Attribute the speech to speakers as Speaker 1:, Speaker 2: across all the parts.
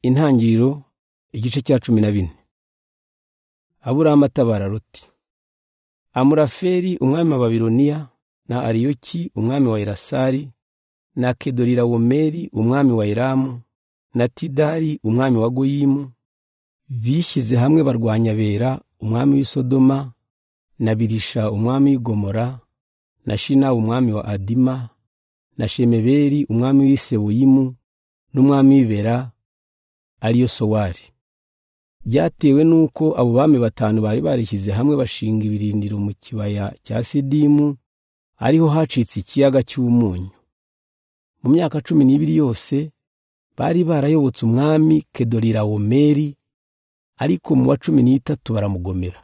Speaker 1: Intangiriro igice cya 14. Aburamu atabara Loti. Amurafeli umwami wa Babiloniya na Ariyoki umwami wa Elasari na Kedorilaomeri umwami wa Elamu na Tidali umwami wa Goyimu bishyize hamwe barwanya Bera umwami w'i Sodoma na Birisha umwami w'i Gomora na Shina umwami wa Adima na Shemeberi umwami w'i Seboyimu n'umwami w'i Bera ariyo Sowari. Byatewe nuko abo bami batanu bari barishyize hamwe bashinga ibirindiro mu kibaya cya Sidimu, ariho hacitse ikiyaga cy'umunyu. Mu myaka 12 yose bari barayobotse umwami Kedorilaomeri, ariko mu wa 13 baramugomera.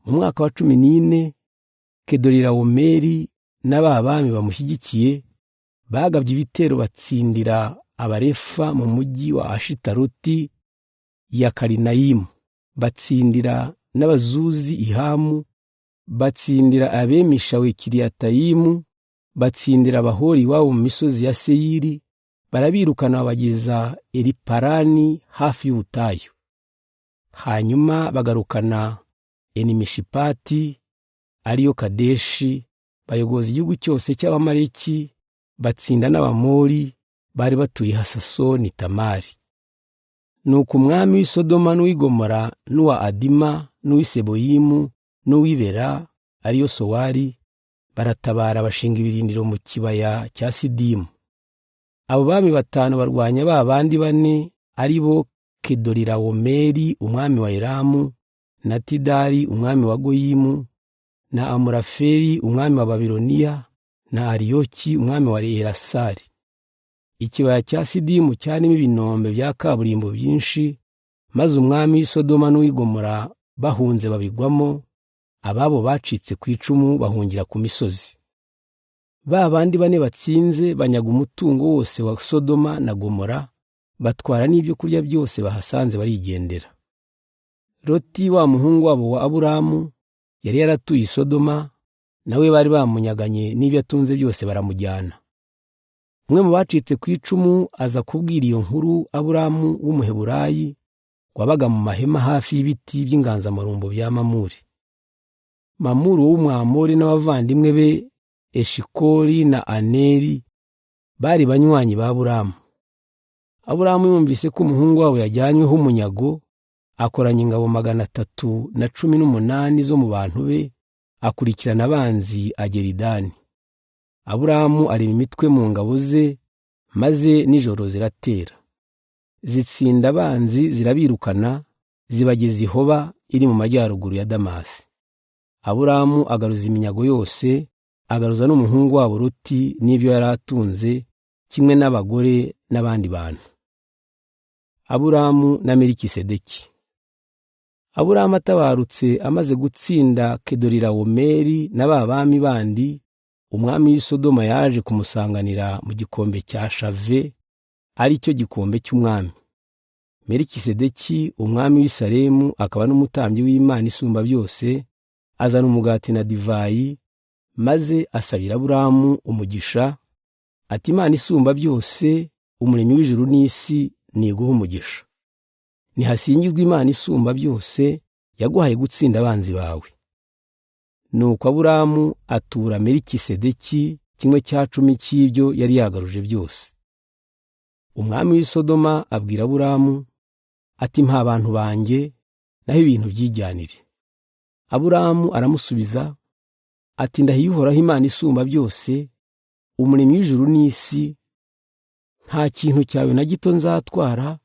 Speaker 1: Mu mwaka wa 14 Kedorilaomeri n'ababami bamushyigikiye bagabye ibitero batsindira Abarefa mu mujyi wa Ashitaroti ya Karinayimu, batsindira n'Abazuzi Ihamu, batsindira Abemisha we Kiriyatayimu, batsindira Abahori iwabo mu misozi ya Seyiri, barabirukana bageza Eliparani hafi y'ubutayu. Hanyuma bagarukana Enimishipati ariyo Kadeshi, bayogoza igihugu cyose cy'Abamaleki, batsinda n'Abamori bari batuye Hasasoni Tamari. Nuko umwami w'i Sodoma n'uw'i Gomora n'uwa Adima n'uw'i Seboyimu n'uw'i Bera ariyo Sowari baratabara bashinga ibirindiro mu kibaya cya Sidimu. Abo bami batanu barwanya ba bandi bane, ari bo Kedorilaomeri umwami wa Elamu na Tidali umwami wa Goyimu na Amurafeli umwami wa Babiloniya na Ariyoki umwami wa Elasari. Ikibaya cya Sidimu cyarimo ibinombe bya kaburimbo byinshi, maze umwami w'i Sodoma n'uw'i Gomora bahunze babigwamo, ababo bacitse ku icumu bahungira ku misozi. Ba bandi bane batsinze banyaga umutungo wose wa Sodoma na Gomora, batwara n'ibyo kurya byose bahasanze barigendera. Loti wa muhungu wabo wa Aburamu yari yaratuye i Sodoma, nawe bari bamunyaganye n'ibyo atunze byose baramujyana. Umwe mu bacitse ku icumu aza kubwira iyo nkuru Aburamu w'umuheburayi wabaga mu mahema hafi y'ibiti by'inganzamarumbo bya Mamuri. Mamuri w'umwamori n'abavandimwe be Eshikoli na Aneri bari banywanyi ba Aburamu. Aburamu yumvise ko umuhungu wabo yajyanyweho umunyago, akoranya ingabo 318 zo mu bantu be, akurikirana abanzi Ageridani. Aburamu arema imitwe mu ngabo ze, maze nijoro ziratera. Zitsinda abanzi zirabirukana, zibageza i Hoba iri mu majyaruguru ya Damasi. Aburamu agaruza iminyago yose, agaruza n'umuhungu wabo Loti n'ibyo yari atunze, kimwe n'abagore n'abandi bantu. Aburamu na Melikisedeki. Aburamu atabarutse amaze gutsinda Kedorilaomeri n'ababami bandi, umwami w'i Sodoma yaje kumusanganira mu gikombe cya Shave, ari cyo gikombe cy'umwami. Melikisedeki umwami w'i Salemu akaba n'umutambyi w'Imana isumba byose, azana umugati na divayi, maze asabira Aburamu umugisha, ati Imana isumba byose, umuremyi w'ijuru n'isi, niguha umugisha. Nihasingizwe Imana isumba byose, yaguhaye gutsinda abanzi bawe. Nuko Aburamu atura Melikisedeki 1/10 cy'ibyo yari yagaruje byose. Umwami w'i Sodoma abwira Aburamu ati mpa abantu banjye, naho ibintu byijyanire. Aburamu aramusubiza ati ndahiye Uhoraho Imana isumba byose, umuremyi w'ijuru n'isi, nta kintu cyawe na gito nzatwara,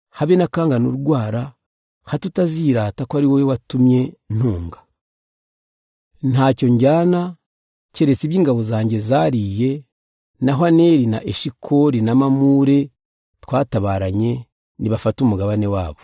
Speaker 1: habe n'akangana urwara, hato utazirata ko ari wowe watumye ntunga. Ntacyo njyana keretse iby'ingabo zanjye zariye, naho Aneri na Eshikoli na Mamure twatabaranye nibafata umugabane wabo.